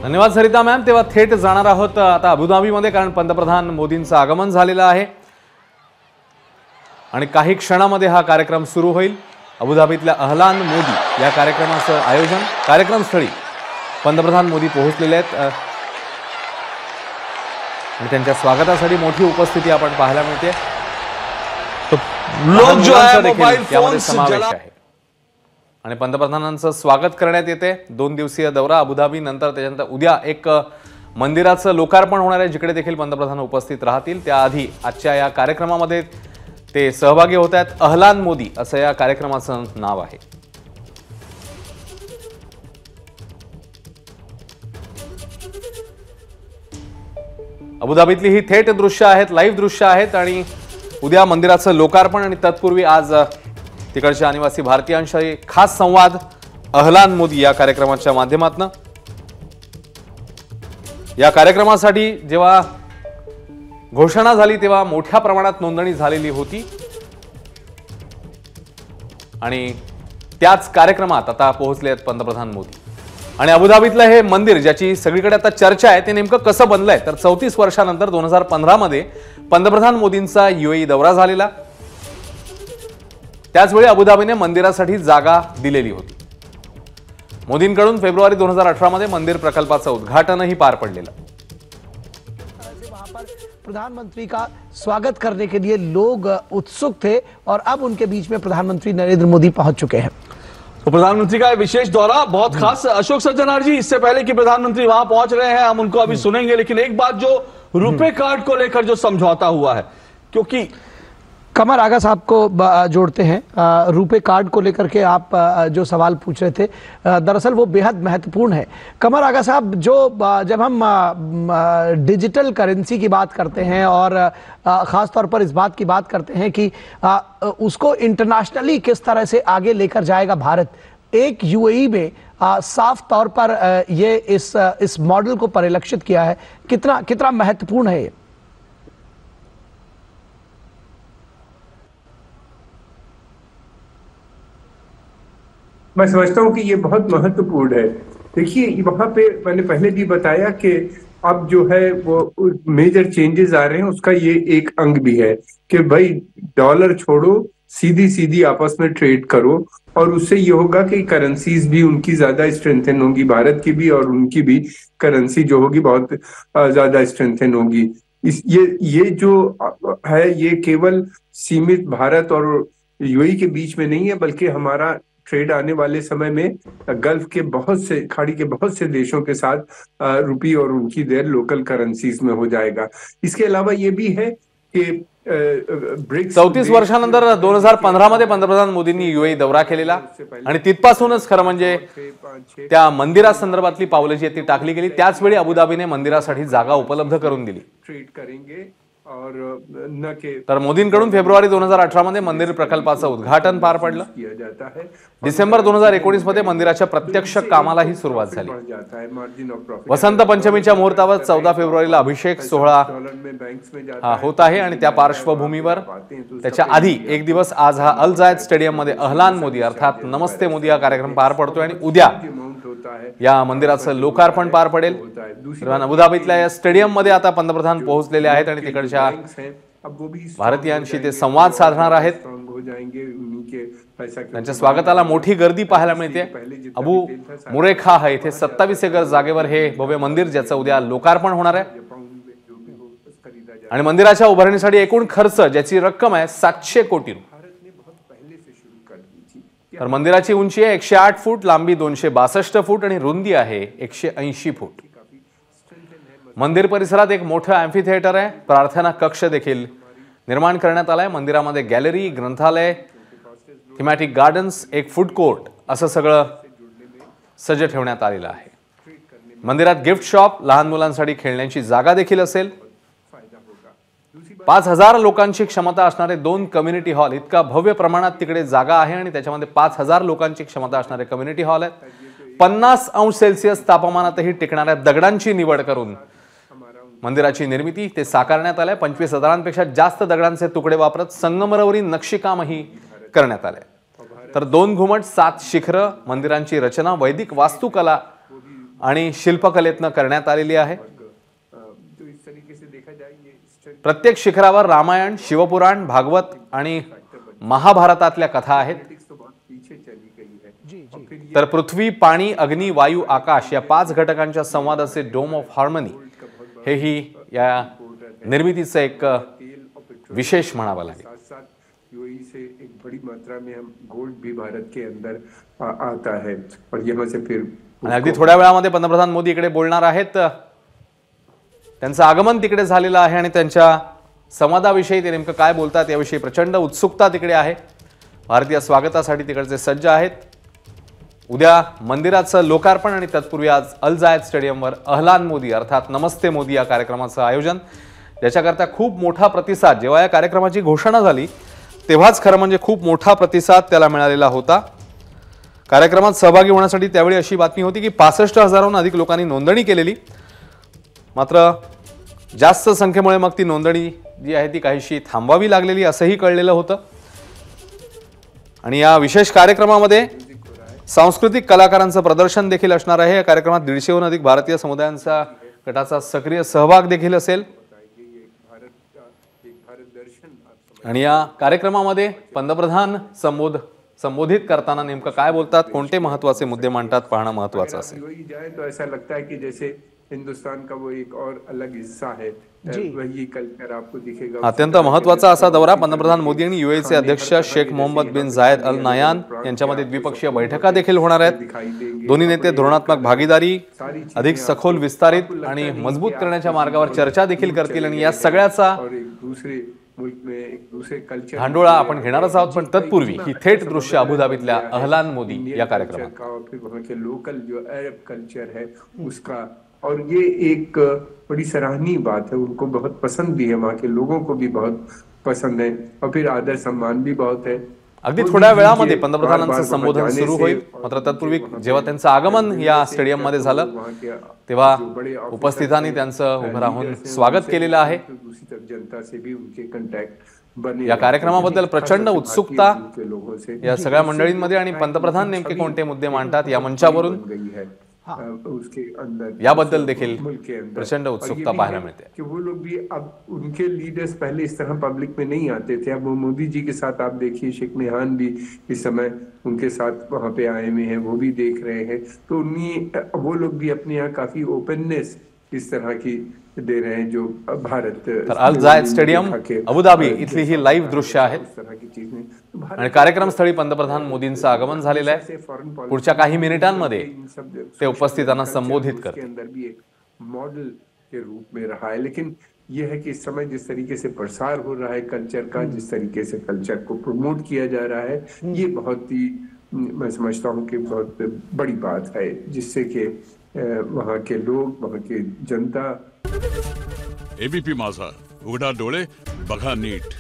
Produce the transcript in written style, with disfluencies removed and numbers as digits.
धन्यवाद सरिता मॅम। तेव्हा थेट जाणार आहोत आता अबुधाबीमध्ये, कारण पंतप्रधान मोदींचं आगमन झालेलं आहे आणि काही क्षणामध्ये हा कार्यक्रम सुरू होईल। अबुधाबीतल्या अहलान मोदी या कार्यक्रमाचं आयोजन, कार्यक्रमस्थळी पंतप्रधान मोदी पोहोचलेले आहेत आणि त्यांच्या स्वागतासाठी मोठी उपस्थिती आपण पाहायला मिळते। लोक जो है मोबाइल फोन समावेश आहे आणि पंतप्रधानांचं स्वागत करण्यात येते। 2 दिवसीय दौरा अबुधाबी नंतर त्याच्यानंतर उद्या एक मंदिराचं लोकार्पण होणार आहे, जिकडे देखील पंतप्रधान उपस्थित राहतील। त्याआधी आजच्या या कार्यक्रमामध्ये ते सहभागी होत आहेत। अहलान मोदी असं या कार्यक्रमाचं नाव आहे। अबुधाबीतली ही थेट दृश्य आहेत, लाईव्ह दृश्य आहेत आणि उद्या मंदिराचं लोकार्पण आणि तत्पूर्वी आज तिकडच्या अनिवासी भारतीयांशी खास संवाद अहलान मोदी या कार्यक्रमाच्या माध्यमातून। या कार्यक्रमासाठी जेव्हा घोषणा झाली तेव्हा मोठ्या प्रमाणात नोंदणी झालेली होती आणि त्याच कार्यक्रमात आता पोहोचले आहेत पंतप्रधान मोदी। आणि अबुधाबीतलं हे मंदिर ज्याची सगळीकडे आता चर्चा आहे ते नेमकं कसं बनलंय, तर 34 वर्षानंतर 2015 मध्ये पंतप्रधान मोदींचा यूएई दौरा झालेला। त्याचवेळी अबुधाबीने मंदिरासाठी जागा दिलेली होती। मोदींकडून फेब्रुवारी 2018 मध्ये मंदिर प्रकल्पाचं उद्घाटनही पार पडलेलं। वहां पर प्रधानमंत्री का स्वागत करने के लिए लोग उत्सुक थे और अब उनके बीच में प्रधानमंत्री नरेंद्र मोदी पहुंच चुके हैं। तो प्रधानमंत्री का विशेष दौरा बहुत खास। अशोक सज्जनार जी, इससे पहले कि प्रधानमंत्री वहां पहुंच रहे हैं, हम उनको अभी सुनेंगे, लेकिन एक बात जो रुपे कार्ड को लेकर जो समझौता हुआ है, क्योंकि कमर आगा साहब को जोड़ते हैं। रुपे कार्ड को लेकर के आप जो सवाल पूछ रहे थे, दरअसल वो बेहद महत्वपूर्ण है। कमर आगा साहब, जब हम डिजिटल करेंसी की बात करते हैं और ख़ास तौर पर इस बात की बात करते हैं कि उसको इंटरनेशनली किस तरह से आगे लेकर जाएगा भारत, एक यूएई में साफ तौर पर ये इस मॉडल को परिलक्षित किया है। कितना महत्वपूर्ण है ये? मैं समझता हूं कि ये बहुत महत्वपूर्ण है। देखिए, वहां पे मैंने पहले भी बताया कि अब जो है वो मेजर चेंजेस आ रहे हैं, उसका ये एक अंग भी है कि भाई डॉलर छोड़ो, सीधी सीधी आपस में ट्रेड करो और उससे ये होगा कि करेंसीज भी उनकी ज्यादा स्ट्रेंथन होंगी, भारत की भी और उनकी भी करेंसी जो होगी बहुत ज्यादा स्ट्रेंथन होगी। ये जो है ये केवल सीमित भारत और यूएई के बीच में नहीं है, बल्कि हमारा ट्रेड आने वाले समय में गल्फ के बहुत से, खाड़ी के बहुत से देशों के साथ रुपी और उनकी देर लोकल करेंसीज में हो जाएगा। इसके अलावा ये भी है कि 34 वर्षानंतर 2015 मध्ये पंतप्रधान मोदींनी यूएई दौरा केलेला आणि तिथपासूनच खरं म्हणजे त्या मंदिरासंदर्भातली पावलं जी ती टाकली गेली। त्याच वेळी अबुधाबीने मंदिरासाठी जागा उपलब्ध करून दिली। ट्रेड करेंगे और न के तर मोदींकडून फेब्रुवारी 2018 मध्ये मंदिर प्रकल्पाचं उद्घाटन पार पडलं। डिसेंबर 2019 मध्ये मंदिराच्या प्रत्यक्ष कामालाही सुरुवात झाली। वसंत पंचमीच्या मुहूर्तावर 14 फेब्रुवारीला अभिषेक सोहळा होत आहे आणि त्या पार्श्वभूमीवर त्याच्या आधी एक दिवस आज हा अल जायद स्टेडियम मध्ये अहलान मोदी अर्थात नमस्ते मोदी हा कार्यक्रम पार पडतोय आणि उद्या या मंदिराचं लोकार्पण पार पडेल। अबुधाबीतल्या या स्टेडियम मध्ये आता पंतप्रधान पोहोचलेले आहेत आणि तिकडच्या भारतीयांशी ते संवाद साधणार आहेत। त्यांच्या स्वागताला मोठी गर्दी पाहायला मिळते। अबू मुरेखा आहे इथे 27 एकर जागेवर हे भव्य मंदिर ज्याचं उद्या लोकार्पण होणार आहे आणि मंदिराच्या उभारणीसाठी एकूण खर्च ज्याची रक्कम आहे 700 कोटी रुपये। तर मंदिराची उंची आहे 108 फूट, लांबी 262 फूट आणि रुंदी आहे 180 फूट। मंदिर परिसरात एक मोठं अॅम्फी थिएटर आहे, प्रार्थना कक्ष देखील निर्माण करण्यात आलाय। मंदिरामध्ये गॅलरी, ग्रंथालय, थीमॅटिक गार्डन्स, एक फूड कोर्ट असं सगळं सज्ज ठेवण्यात आलेलं आहे। मंदिरात गिफ्ट शॉप, लहान मुलांसाठी खेळण्याची जागा देखील असेल। 5000 लोकांची क्षमता असणारे 2 कम्युनिटी हॉल, इतका भव्य प्रमाणात तिकडे जागा आहे आणि त्याच्यामध्ये 5000 लोकांची क्षमता असणारे कम्युनिटी हॉल आहेत। 50 अंश सेल्सिअस तापमानातही टिकणाऱ्या दगडांची निवड करून मंदिराची निर्मिती ते साकारण्यात आले। 25,000पेक्षा जास्त दगडांचे तुकडे वापरत संगमरवरी नक्षीकामही करण्यात आले। तर 2 घुमट, 7 शिखर, मंदिरांची रचना वैदिक वास्तुकला आणि शिल्पकलेतनं करण्यात आलेली आहे। तो इस तरीके से देखा जाए ये प्रत्येक शिखरावर रामायण, शिवपुराण, भागवत आणि महाभारतातल्या कथा आहेत। तो बहुत पीछे चली गई है। और फिर ये तर पृथ्वी, पाणी, अग्नी, वायू, आकाश या 5 घटकांच्या संवादाचे डोम ऑफ हार्मनी हेही या निर्मितीचं एक विशेष म्हणावं लागेल। साथ साथ यूएई से एक बड़ी मात्रा में हम गोल्ड भी भारत के अंदर आता है और यहाँ से फिर आणि अगदी थोड्या वेळामध्ये पंतप्रधान मोदी इकडे बोलणार आहेत। त्यांचं आगमन तिकडे झालेलं आहे आणि त्यांच्या संवादाविषयी ते नेमकं काय बोलतात याविषयी प्रचंड उत्सुकता तिकडे आहे। भारतीय स्वागतासाठी तिकडचे सज्ज आहेत। उद्या मंदिराचं लोकार्पण आणि तत्पूर्वी आज अल जायद स्टेडियमवर अहलान मोदी अर्थात नमस्ते मोदी या कार्यक्रमाचं आयोजन, ज्याच्याकरता खूप मोठा प्रतिसाद, जेव्हा या कार्यक्रमाची घोषणा झाली तेव्हाच खरं म्हणजे खूप मोठा प्रतिसाद त्याला मिळालेला होता। कार्यक्रमात सहभागी होण्यासाठी त्यावेळी अशी बातमी होती की 65,000हून अधिक लोकांनी नोंदणी केलेली, मात्र जास्त संख्येमुळे मग ती नोंदणी जी आहे ती काहीशी थांबवावी लागलेली असंही कळलेलं होतं। आणि या विशेष कार्यक्रमामध्ये सांस्कृतिक कलाकारांचं प्रदर्शन देखील असणार आहे। या कार्यक्रमात 150हून अधिक भारतीय समुदायांचा गटाचा सक्रिय सहभाग देखील असेल। आणि या कार्यक्रमामध्ये पंतप्रधान संबोधित करताना नेमकं काय बोलतात, कोणते महत्त्वाचे मुद्दे मांडतात पाहणं महत्त्वाचं असेल। यूएई जाए तो ऐसा लगता है कि जैसे हिंदुस्तान का वो एक और अलग हिस्सा है, वही कल्चर आपको दिखेगा। अत्यंत महत्त्वाचा असा दौरा पंतप्रधान मोदी आणि यूएईचे अध्यक्ष शेख मोहम्मद बिन जायद अल नायान यांच्यामध्ये द्विपक्षीय बैठका देखील होणार आहेत। दोन्ही नेते धोरणात्मक भागीदारी अधिक सखोल, विस्तारित आणि मजबूत करण्याच्या मार्गावर चर्चा देखील करतील। आणि या सगळ्याचा और एक दूसरे मुल्क में एक दूसरे कल्चर धांडोळा आपण घेणारच आहोत, पण तत्पूर्वी ही थेट दृश्य अबुधाबीतल्या अहलान मोदी या कार्यक्रमात। का और फिर वहाँ के लोकल जो अरब कल्चर है उसका, और ये एक बड़ी सराहनीय बात है। उनको बहुत पसंद भी है, वहाँ के लोगों को भी बहुत पसंद है और फिर आदर सम्मान भी बहुत है। अगदी थोड्या वेळामध्ये पंतप्रधानांचं संबोधन सुरू होईल, मात्र तत्पूर्वी जेव्हा त्यांचं आगमन या स्टेडियममध्ये झालं तेव्हा उपस्थितांनी त्यांचं उभं राहून स्वागत केलेलं आहे। दूसरी तरफ जनता से भी उनके कॉन्टॅक्ट बने। या कार्यक्रमाबद्दल प्रचंड उत्सुकता या सगळ्या मंडळींमध्ये आणि पंतप्रधान नेमके कोणते मुद्दे मांडतात या मंचावरून उसके अंदर याबद्दल देखील मुल्क के अंदर प्रचंड उत्सुकता और ये भी पाहायला है मिळते। कि वो लोग भी अब उनके लीडर्स पहले इस तरह पब्लिक में नहीं आते थे। अब वो मोदी जी के साथ आप देखिए, शेख मेहान भी इस समय उनके साथ वहां पे आए हुए हैं, वो भी देख रहे हैं। तो उन्हीं वो लोग भी अपने यहाँ काफी ओपननेस इस तरह की दे रहे हैं जो भारत। तर अल जायद स्टेडियम अबुधाबी इथली ही लाईव्ह दृश्य आहेत इस तरह की चीजें आणि कार्यक्रमस्थळी पंतप्रधान मोदींचं आगमन झालेलं आहे। पुढच्या काही मिनिटांमध्ये ते उपस्थितांना संबोधित के करतील। अंदर भी एक मॉडल के रूप में रहा है। लेकिन यह है कि इस समय जिस तरीके से प्रसार हो रहा है कल्चर का, जिस तरीके से कल्चर को प्रमोट किया जा रहा है, ये बहुत ही मैं समझता हूँ कि बहुत बड़ी बात है, जिससे कि वहाँ के लोग, वहाँ की जनता। एबीपी माझा, उघडा डोळे बघा नीट।